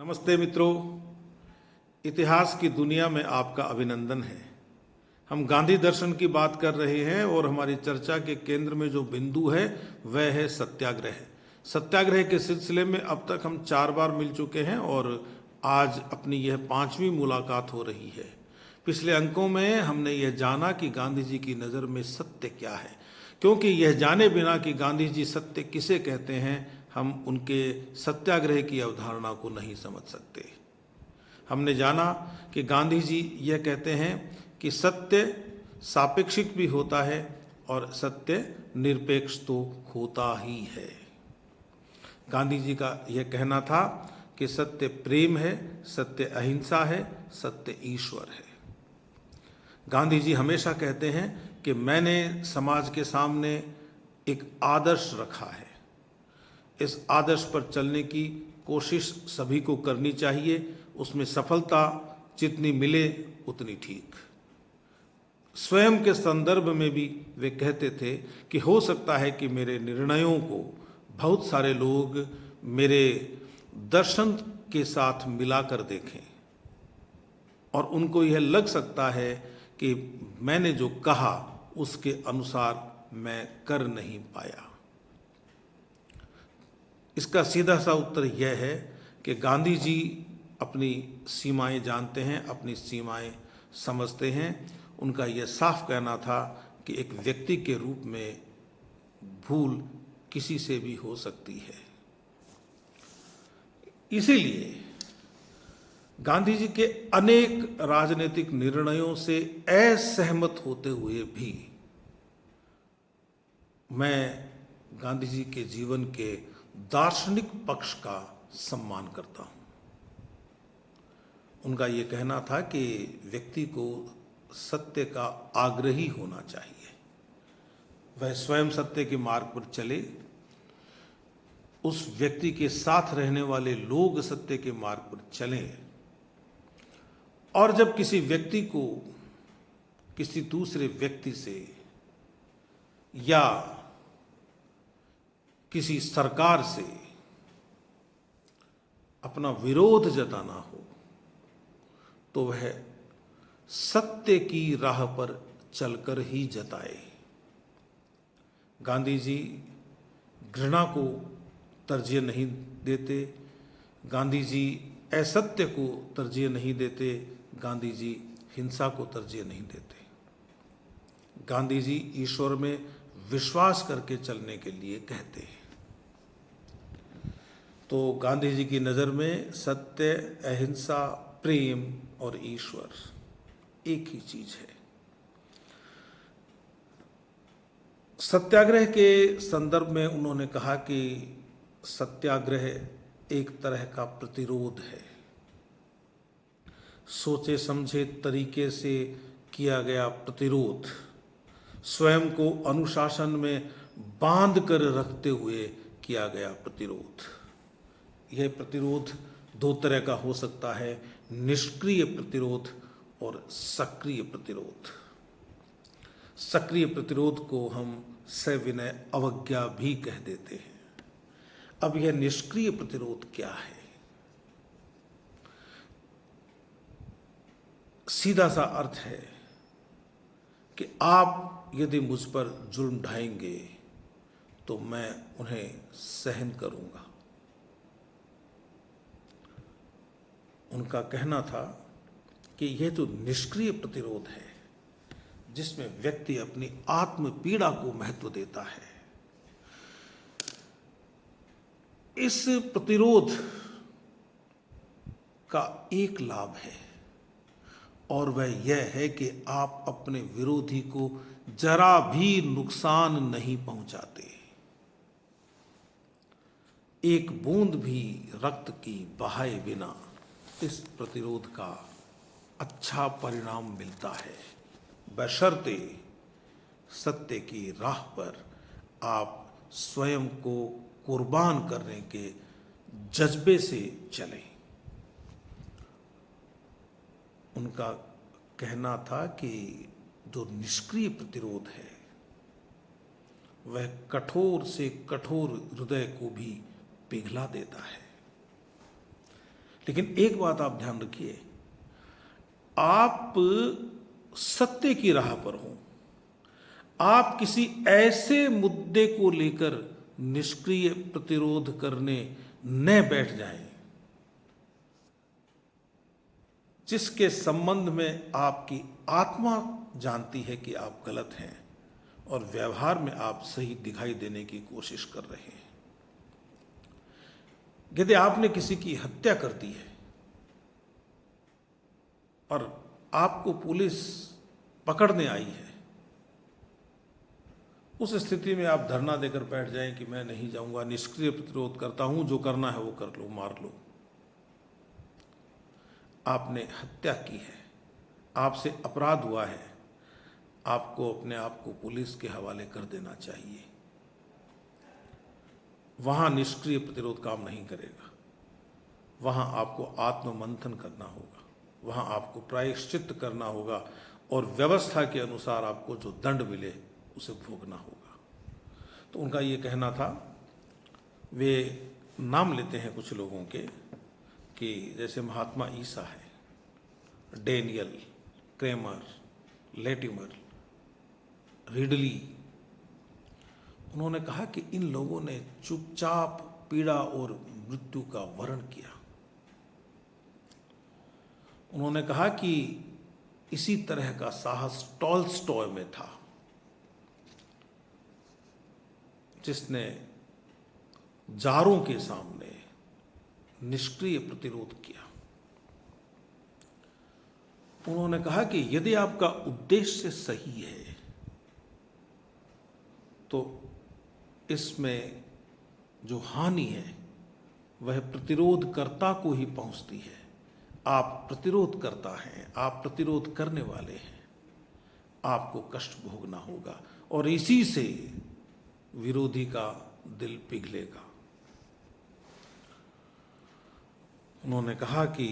नमस्ते मित्रों, इतिहास की दुनिया में आपका अभिनंदन है। हम गांधी दर्शन की बात कर रहे हैं और हमारी चर्चा के केंद्र में जो बिंदु है वह है सत्याग्रह। सत्याग्रह के सिलसिले में अब तक हम 4 बार मिल चुके हैं और आज अपनी यह 5वीं मुलाकात हो रही है। पिछले अंकों में हमने यह जाना कि गांधी जी की नज़र में सत्य क्या है, क्योंकि यह जाने बिना कि गांधी जी सत्य किसे कहते हैं हम उनके सत्याग्रह की अवधारणा को नहीं समझ सकते। हमने जाना कि गांधी जी यह कहते हैं कि सत्य सापेक्षिक भी होता है और सत्य निरपेक्ष तो होता ही है। गांधी जी का यह कहना था कि सत्य प्रेम है, सत्य अहिंसा है, सत्य ईश्वर है। गांधी जी हमेशा कहते हैं कि मैंने समाज के सामने एक आदर्श रखा है, इस आदर्श पर चलने की कोशिश सभी को करनी चाहिए, उसमें सफलता जितनी मिले उतनी ठीक। स्वयं के संदर्भ में भी वे कहते थे कि हो सकता है कि मेरे निर्णयों को बहुत सारे लोग मेरे दर्शन के साथ मिलाकर देखें और उनको यह लग सकता है कि मैंने जो कहा उसके अनुसार मैं कर नहीं पाया। इसका सीधा सा उत्तर यह है कि गांधी जी अपनी सीमाएं जानते हैं, अपनी सीमाएं समझते हैं। उनका यह साफ कहना था कि एक व्यक्ति के रूप में भूल किसी से भी हो सकती है। इसीलिए गांधी जी के अनेक राजनीतिक निर्णयों से असहमत होते हुए भी मैं गांधी जी के जीवन के दार्शनिक पक्ष का सम्मान करता हूं। उनका ये कहना था कि व्यक्ति को सत्य का आग्रही होना चाहिए, वह स्वयं सत्य के मार्ग पर चले, उस व्यक्ति के साथ रहने वाले लोग सत्य के मार्ग पर चलें, और जब किसी व्यक्ति को किसी दूसरे व्यक्ति से या किसी सरकार से अपना विरोध जताना हो तो वह सत्य की राह पर चलकर ही जताए। गांधी जी घृणा को तरजीह नहीं देते, गांधी जी असत्य को तरजीह नहीं देते, गांधी जी हिंसा को तरजीह नहीं देते। गांधी जी ईश्वर में विश्वास करके चलने के लिए कहते हैं। तो गांधी जी की नज़र में सत्य, अहिंसा, प्रेम और ईश्वर एक ही चीज है। सत्याग्रह के संदर्भ में उन्होंने कहा कि सत्याग्रह एक तरह का प्रतिरोध है, सोचे समझे तरीके से किया गया प्रतिरोध, स्वयं को अनुशासन में बांध कर रखते हुए किया गया प्रतिरोध। यह प्रतिरोध 2 तरह का हो सकता है, निष्क्रिय प्रतिरोध और सक्रिय प्रतिरोध। सक्रिय प्रतिरोध को हम सविनय अवज्ञा भी कह देते हैं। अब यह निष्क्रिय प्रतिरोध क्या है? सीधा सा अर्थ है कि आप यदि मुझ पर जुल्म ढाएंगे तो मैं उन्हें सहन करूंगा। उनका कहना था कि यह जो निष्क्रिय प्रतिरोध है, जिसमें व्यक्ति अपनी आत्म पीड़ा को महत्व देता है, इस प्रतिरोध का एक लाभ है और वह यह है कि आप अपने विरोधी को जरा भी नुकसान नहीं पहुंचाते। एक बूंद भी रक्त की बहाए बिना इस प्रतिरोध का अच्छा परिणाम मिलता है, बशर्ते सत्य की राह पर आप स्वयं को कुर्बान करने के जज्बे से चलें। उनका कहना था कि जो निष्क्रिय प्रतिरोध है वह कठोर से कठोर हृदय को भी पिघला देता है। लेकिन एक बात आप ध्यान रखिए, आप सत्य की राह पर हो, आप किसी ऐसे मुद्दे को लेकर निष्क्रिय प्रतिरोध करने न बैठ जाएं जिसके संबंध में आपकी आत्मा जानती है कि आप गलत हैं और व्यवहार में आप सही दिखाई देने की कोशिश कर रहे हैं। यदि आपने किसी की हत्या कर दी है और आपको पुलिस पकड़ने आई है, उस स्थिति में आप धरना देकर बैठ जाएं कि मैं नहीं जाऊंगा, निष्क्रिय प्रतिरोध करता हूं, जो करना है वो कर लो, मार लो। आपने हत्या की है, आपसे अपराध हुआ है, आपको अपने आप को पुलिस के हवाले कर देना चाहिए। वहां निष्क्रिय प्रतिरोध काम नहीं करेगा, वहां आपको आत्ममंथन करना होगा, वहां आपको प्रायश्चित करना होगा और व्यवस्था के अनुसार आपको जो दंड मिले उसे भोगना होगा। तो उनका ये कहना था, वे नाम लेते हैं कुछ लोगों के कि जैसे महात्मा ईसा है, डेनियल, क्रेमर, लेटिमर, रिडली। उन्होंने कहा कि इन लोगों ने चुपचाप पीड़ा और मृत्यु का वरण किया। उन्होंने कहा कि इसी तरह का साहस टॉल्स्टॉय में था, जिसने जारों के सामने निष्क्रिय प्रतिरोध किया। उन्होंने कहा कि यदि आपका उद्देश्य सही है तो इसमें जो हानि है वह प्रतिरोधकर्ता को ही पहुंचती है। आप प्रतिरोधकर्ता हैं, आप प्रतिरोध करने वाले हैं, आपको कष्ट भोगना होगा और इसी से विरोधी का दिल पिघलेगा। उन्होंने कहा कि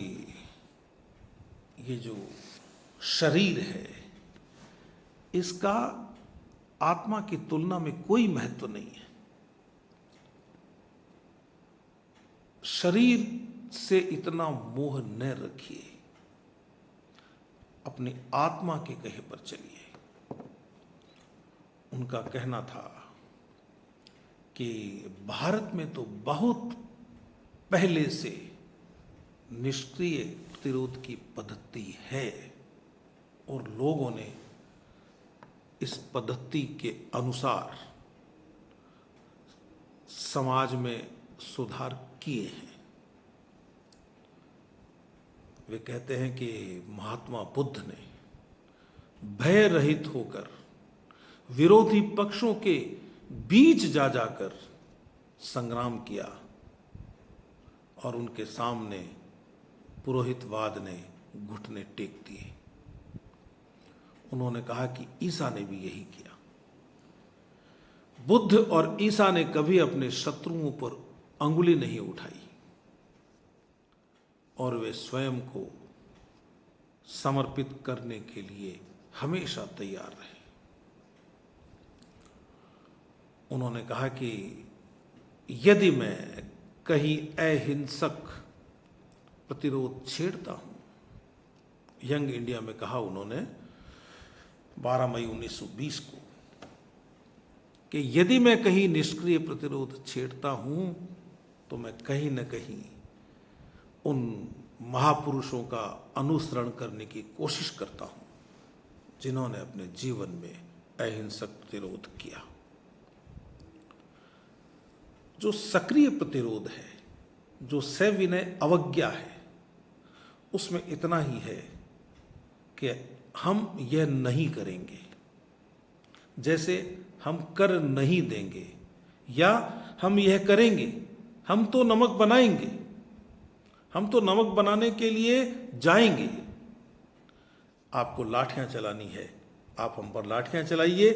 ये जो शरीर है, इसका आत्मा की तुलना में कोई महत्व नहीं है। शरीर से इतना मोह न रखिए, अपनी आत्मा के कहे पर चलिए। उनका कहना था कि भारत में तो बहुत पहले से निष्क्रिय प्रतिरोध की पद्धति है और लोगों ने इस पद्धति के अनुसार समाज में सुधार किए हैं। वे कहते हैं कि महात्मा बुद्ध ने भय रहित होकर विरोधी पक्षों के बीच जा जाकर संग्राम किया और उनके सामने पुरोहितवाद ने घुटने टेक दिए। उन्होंने कहा कि ईसा ने भी यही किया। बुद्ध और ईसा ने कभी अपने शत्रुओं पर अंगुली नहीं उठाई और वे स्वयं को समर्पित करने के लिए हमेशा तैयार रहे। उन्होंने कहा कि यदि मैं कहीं अहिंसक प्रतिरोध छेड़ता हूं, यंग इंडिया में कहा उन्होंने 12 मई 1920 को, कि यदि मैं कहीं निष्क्रिय प्रतिरोध छेड़ता हूं तो मैं कहीं न कहीं उन महापुरुषों का अनुसरण करने की कोशिश करता हूं जिन्होंने अपने जीवन में अहिंसक प्रतिरोध किया। जो सक्रिय प्रतिरोध है, जो सविनय अवज्ञा है, उसमें इतना ही है कि हम यह नहीं करेंगे, जैसे हम कर नहीं देंगे, या हम यह करेंगे, हम तो नमक बनाएंगे, हम तो नमक बनाने के लिए जाएंगे। आपको लाठियां चलानी है, आप हम पर लाठियां चलाइए,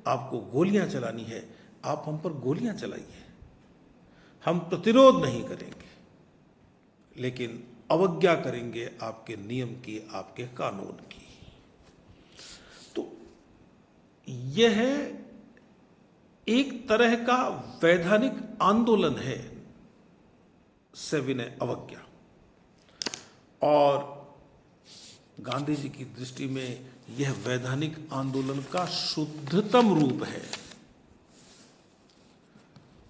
आपको गोलियां चलानी है, आप हम पर गोलियां चलाइए। हम प्रतिरोध नहीं करेंगे, लेकिन अवज्ञा करेंगे आपके नियम की, आपके कानून की। तो यह एक तरह का वैधानिक आंदोलन है सविनय अवज्ञा। और गांधी जी की दृष्टि में यह वैधानिक आंदोलन का शुद्धतम रूप है।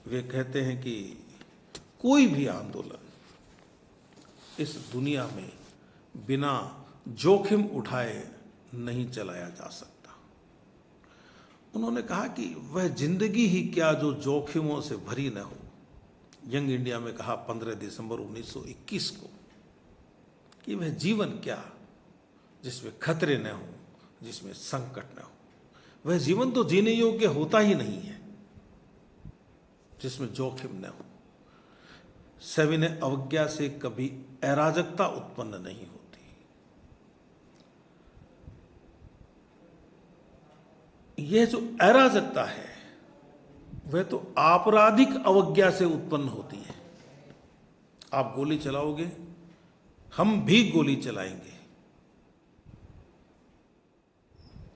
वे कहते हैं कि कोई भी आंदोलन इस दुनिया में बिना जोखिम उठाए नहीं चलाया जा सकता। उन्होंने कहा कि वह जिंदगी ही क्या जो जोखिमों से भरी न हो। यंग इंडिया में कहा 15 दिसंबर 1921 को कि वह जीवन क्या जिसमें खतरे न हो, जिसमें संकट न हो। वह जीवन तो जीने योग्य होता ही नहीं है जिसमें जोखिम न हो। सविनय अवज्ञा से कभी अराजकता उत्पन्न नहीं होती। यह जो अराजकता है वह तो आपराधिक अवज्ञा से उत्पन्न होती है। आप गोली चलाओगे, हम भी गोली चलाएंगे,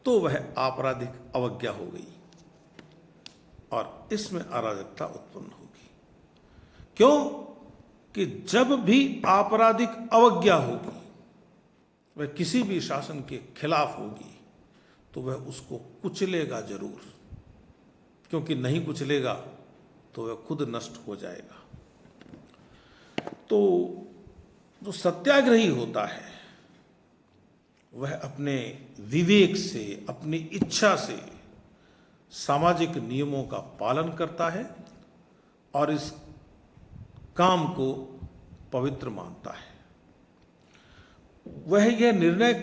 तो वह आपराधिक अवज्ञा हो गई और इसमें अराजकता उत्पन्न होगी। क्यों कि जब भी आपराधिक अवज्ञा होगी, वह किसी भी शासन के खिलाफ होगी, तो वह उसको कुचलेगा जरूर, क्योंकि नहीं कुचलेगा तो वह खुद नष्ट हो जाएगा। तो जो सत्याग्रही होता है वह अपने विवेक से, अपनी इच्छा से सामाजिक नियमों का पालन करता है और इस काम को पवित्र मानता है। वह यह निर्णय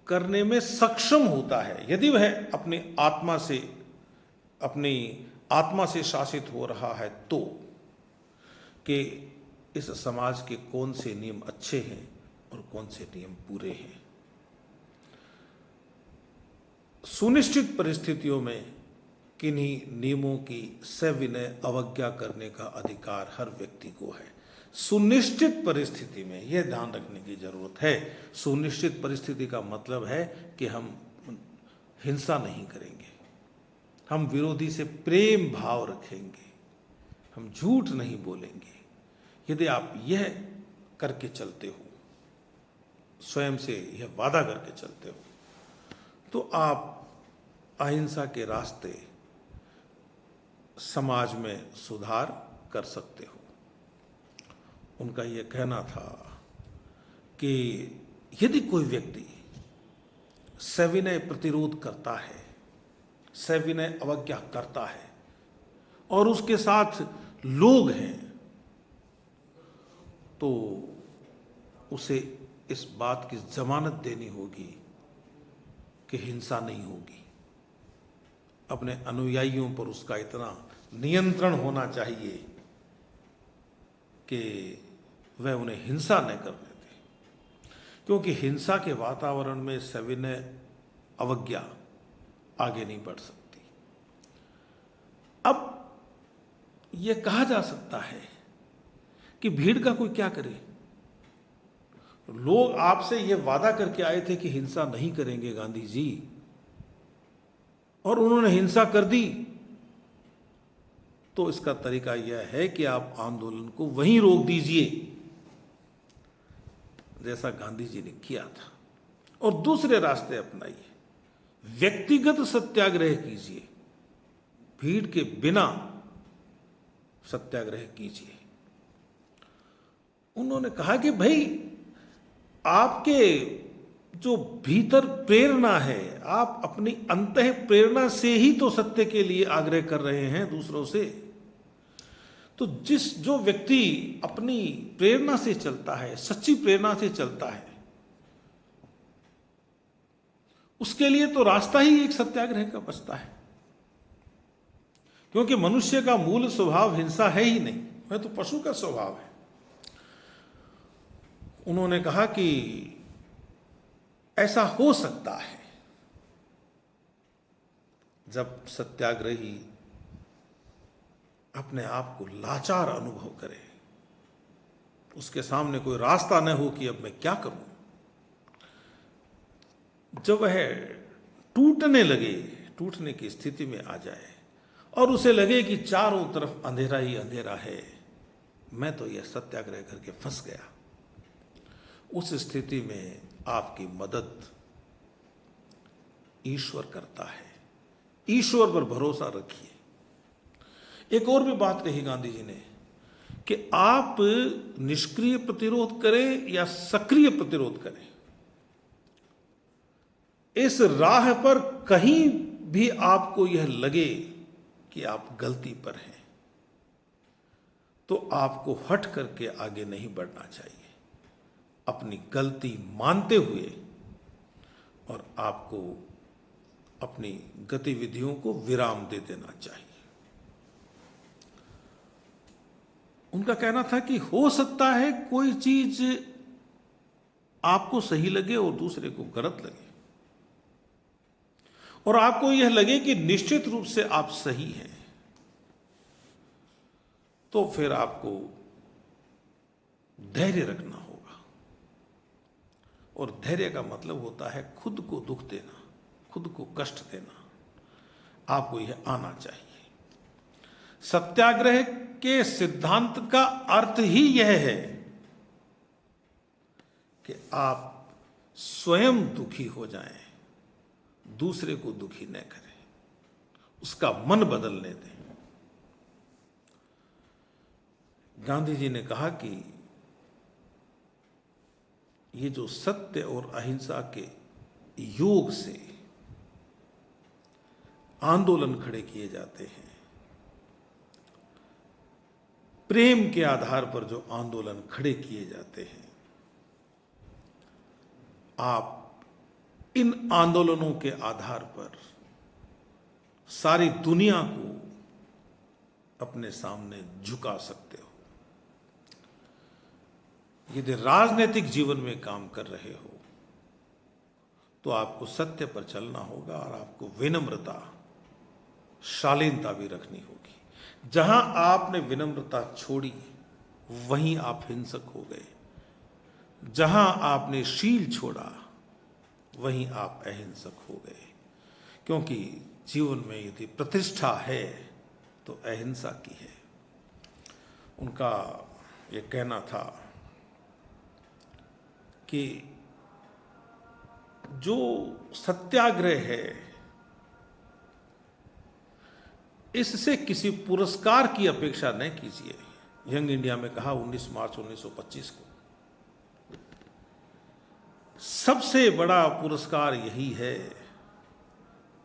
करने में सक्षम होता है, यदि वह अपनी आत्मा से शासित हो रहा है, तो कि इस समाज के कौन से नियम अच्छे हैं और कौन से नियम बुरे हैं। सुनिश्चित परिस्थितियों में किन्हीं नियमों की सविनय अवज्ञा करने का अधिकार हर व्यक्ति को है। सुनिश्चित परिस्थिति में यह ध्यान रखने की जरूरत है। सुनिश्चित परिस्थिति का मतलब है कि हम हिंसा नहीं करेंगे, हम विरोधी से प्रेम भाव रखेंगे, हम झूठ नहीं बोलेंगे। यदि आप यह करके चलते हो, स्वयं से यह वादा करके चलते हो, तो आप अहिंसा के रास्ते समाज में सुधार कर सकते हो। उनका यह कहना था कि यदि कोई व्यक्ति सविनय प्रतिरोध करता है, सविनय अवज्ञा करता है और उसके साथ लोग हैं, तो उसे इस बात की जमानत देनी होगी कि हिंसा नहीं होगी। अपने अनुयायियों पर उसका इतना नियंत्रण होना चाहिए कि वह उन्हें हिंसा न करने दे, क्योंकि हिंसा के वातावरण में सविनय अवज्ञा आगे नहीं बढ़ सकती। अब यह कहा जा सकता है कि भीड़ का कोई क्या करे। लोग आपसे यह वादा करके आए थे कि हिंसा नहीं करेंगे गांधी जी, और उन्होंने हिंसा कर दी, तो इसका तरीका यह है कि आप आंदोलन को वहीं रोक दीजिए, जैसा गांधी जी ने किया था, और दूसरे रास्ते अपनाइए। व्यक्तिगत सत्याग्रह कीजिए, भीड़ के बिना सत्याग्रह कीजिए। उन्होंने कहा कि भाई, आपके जो भीतर प्रेरणा है, आप अपनी अंतः प्रेरणा से ही तो सत्य के लिए आग्रह कर रहे हैं दूसरों से। तो जो व्यक्ति अपनी प्रेरणा से चलता है, सच्ची प्रेरणा से चलता है, उसके लिए तो रास्ता ही एक सत्याग्रह का बचता है, क्योंकि मनुष्य का मूल स्वभाव हिंसा है ही नहीं, वह तो पशु का स्वभाव है। उन्होंने कहा कि ऐसा हो सकता है जब सत्याग्रही अपने आप को लाचार अनुभव करे, उसके सामने कोई रास्ता न हो कि अब मैं क्या करूं। जब वह टूटने लगे, टूटने की स्थिति में आ जाए और उसे लगे कि चारों तरफ अंधेरा ही अंधेरा है, मैं तो यह सत्याग्रह करके फंस गया, उस स्थिति में आपकी मदद ईश्वर करता है। ईश्वर पर भरोसा रखिए। एक और भी बात कही गांधी जी ने कि आप निष्क्रिय प्रतिरोध करें या सक्रिय प्रतिरोध करें, इस राह पर कहीं भी आपको यह लगे कि आप गलती पर हैं तो आपको हट करके आगे नहीं बढ़ना चाहिए। अपनी गलती मानते हुए और आपको अपनी गतिविधियों को विराम दे देना चाहिए। उनका कहना था कि हो सकता है कोई चीज आपको सही लगे और दूसरे को गलत लगे, और आपको यह लगे कि निश्चित रूप से आप सही हैं, तो फिर आपको धैर्य रखना होगा। और धैर्य का मतलब होता है खुद को दुख देना, खुद को कष्ट देना। आपको यह आना चाहिए। सत्याग्रह के सिद्धांत का अर्थ ही यह है कि आप स्वयं दुखी हो जाएं, दूसरे को दुखी न करें, उसका मन बदलने दें। गांधी जी ने कहा कि ये जो सत्य और अहिंसा के योग से आंदोलन खड़े किए जाते हैं, प्रेम के आधार पर जो आंदोलन खड़े किए जाते हैं, आप इन आंदोलनों के आधार पर सारी दुनिया को अपने सामने झुका सकते हो। यदि राजनीतिक जीवन में काम कर रहे हो तो आपको सत्य पर चलना होगा और आपको विनम्रता, शालीनता भी रखनी होगी। जहां आपने विनम्रता छोड़ी वहीं आप हिंसक हो गए, जहां आपने शील छोड़ा वहीं आप अहिंसक हो गए। क्योंकि जीवन में यदि प्रतिष्ठा है तो अहिंसा की है। उनका ये कहना था कि जो सत्याग्रह है इससे किसी पुरस्कार की अपेक्षा न कीजिए। यंग इंडिया में कहा 19 मार्च 1925 को, सबसे बड़ा पुरस्कार यही है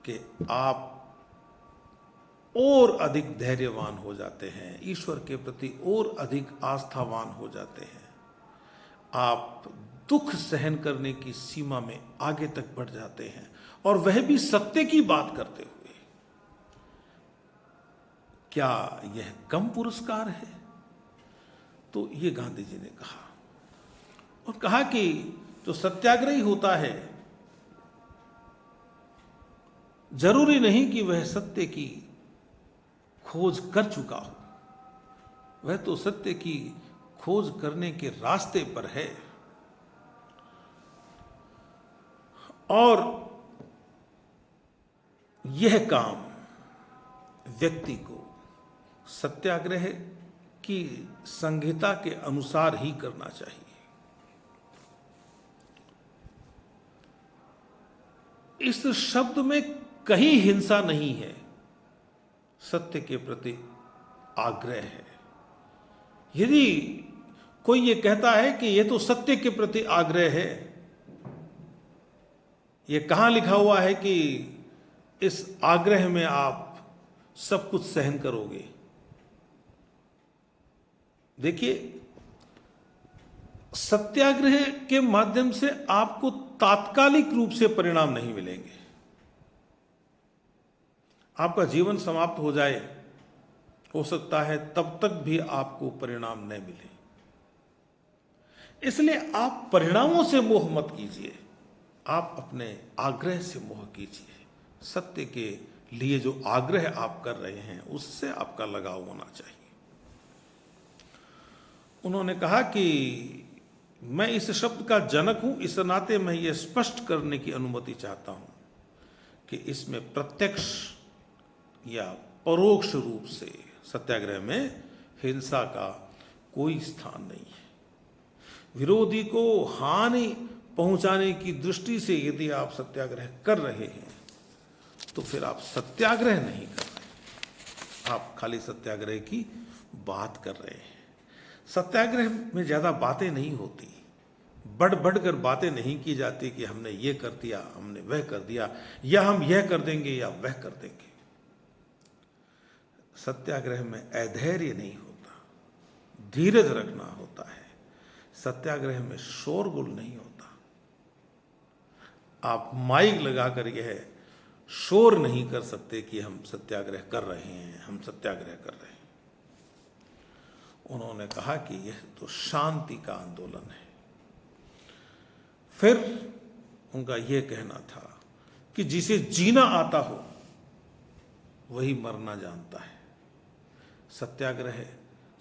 कि आप और अधिक धैर्यवान हो जाते हैं, ईश्वर के प्रति और अधिक आस्थावान हो जाते हैं, आप दुख सहन करने की सीमा में आगे तक बढ़ जाते हैं, और वह भी सत्य की बात करते हुए। क्या यह कम पुरस्कार है? तो ये गांधी जी ने कहा, और कहा कि जो सत्याग्रही होता है जरूरी नहीं कि वह सत्य की खोज कर चुका हो, वह तो सत्य की खोज करने के रास्ते पर है। और यह काम व्यक्ति को सत्याग्रह की संहिता के अनुसार ही करना चाहिए। इस शब्द में कहीं हिंसा नहीं है, सत्य के प्रति आग्रह है। यदि कोई ये कहता है कि यह तो सत्य के प्रति आग्रह है, यह कहां लिखा हुआ है कि इस आग्रह में आप सब कुछ सहन करोगे? देखिए, सत्याग्रह के माध्यम से आपको तात्कालिक रूप से परिणाम नहीं मिलेंगे। आपका जीवन समाप्त हो जाए, हो सकता है तब तक भी आपको परिणाम न मिले। इसलिए आप परिणामों से मोह मत कीजिए, आप अपने आग्रह से मोह कीजिए। सत्य के लिए जो आग्रह आप कर रहे हैं उससे आपका लगाव होना चाहिए। उन्होंने कहा कि मैं इस शब्द का जनक हूं, इस नाते मैं ये स्पष्ट करने की अनुमति चाहता हूं कि इसमें प्रत्यक्ष या परोक्ष रूप से सत्याग्रह में हिंसा का कोई स्थान नहीं है। विरोधी को हानि पहुंचाने की दृष्टि से यदि आप सत्याग्रह कर रहे हैं तो फिर आप सत्याग्रह नहीं कर रहे, आप खाली सत्याग्रह की बात कर रहे हैं। सत्याग्रह में ज़्यादा बातें नहीं होती, बढ़ बढ़ कर बातें नहीं की जाती कि हमने ये कर दिया, हमने वह कर दिया, या हम यह कर देंगे या वह कर देंगे। सत्याग्रह में अधैर्य नहीं होता, धीरज रखना होता है। सत्याग्रह में शोरगुल नहीं होता। आप माइक लगाकर यह शोर नहीं कर सकते कि हम सत्याग्रह कर रहे हैं, हम सत्याग्रह कर रहे हैं। उन्होंने कहा कि यह तो शांति का आंदोलन है। फिर उनका यह कहना था कि जिसे जीना आता हो वही मरना जानता है। सत्याग्रह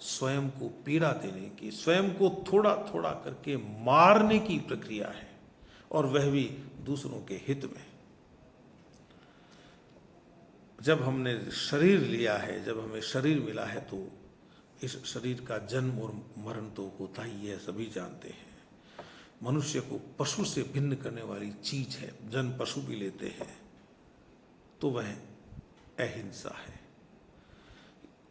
स्वयं को पीड़ा देने की, स्वयं को थोड़ा थोड़ा करके मारने की प्रक्रिया है, और वह भी दूसरों के हित में। जब हमने शरीर लिया है, जब हमें शरीर मिला है, तो इस शरीर का जन्म और मरण तो होता ही है, सभी जानते हैं। मनुष्य को पशु से भिन्न करने वाली चीज है, जन्म पशु भी लेते हैं, तो वह अहिंसा है।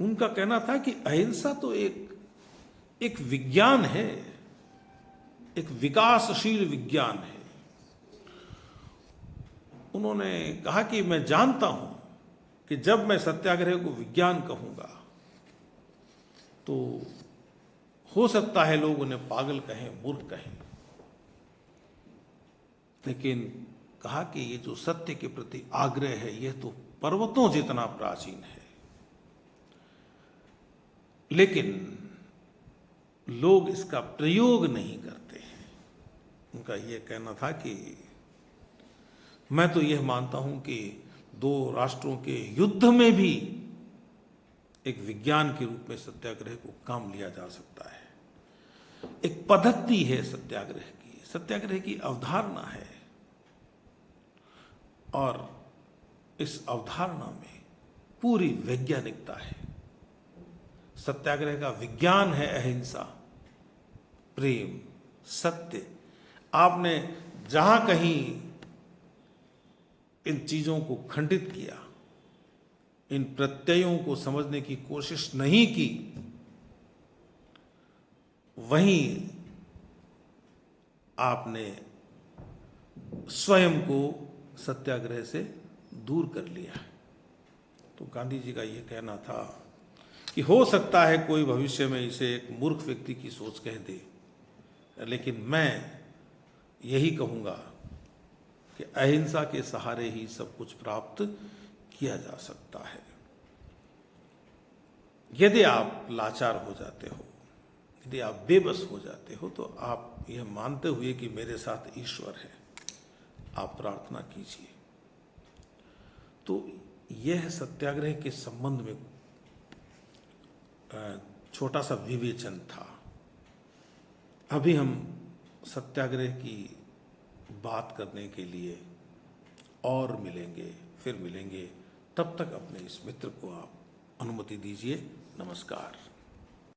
उनका कहना था कि अहिंसा तो एक विज्ञान है, एक विकासशील विज्ञान है। उन्होंने कहा कि मैं जानता हूं कि जब मैं सत्याग्रह को विज्ञान कहूंगा तो हो सकता है लोग उन्हें पागल कहें, मूर्ख कहें, लेकिन कहा कि ये जो सत्य के प्रति आग्रह है, यह तो पर्वतों जितना प्राचीन है। लेकिन लोग इसका प्रयोग नहीं करते हैं। उनका यह कहना था कि मैं तो यह मानता हूं कि दो राष्ट्रों के युद्ध में भी एक विज्ञान के रूप में सत्याग्रह को काम लिया जा सकता है। एक पद्धति है सत्याग्रह की, सत्याग्रह की अवधारणा है, और इस अवधारणा में पूरी वैज्ञानिकता है। सत्याग्रह का विज्ञान है अहिंसा, प्रेम, सत्य। आपने जहां कहीं इन चीजों को खंडित किया, इन प्रत्ययों को समझने की कोशिश नहीं की, वहीं आपने स्वयं को सत्याग्रह से दूर कर लिया। तो गांधी जी का यह कहना था कि हो सकता है कोई भविष्य में इसे एक मूर्ख व्यक्ति की सोच कह दे, लेकिन मैं यही कहूंगा कि अहिंसा के सहारे ही सब कुछ प्राप्त किया जा सकता है। यदि आप लाचार हो जाते हो, यदि आप बेबस हो जाते हो, तो आप यह मानते हुए कि मेरे साथ ईश्वर है, आप प्रार्थना कीजिए। तो यह सत्याग्रह के संबंध में छोटा सा विवेचन था। अभी हम सत्याग्रह की बात करने के लिए और मिलेंगे, फिर मिलेंगे। तब तक अपने इस मित्र को आप अनुमति दीजिए। नमस्कार।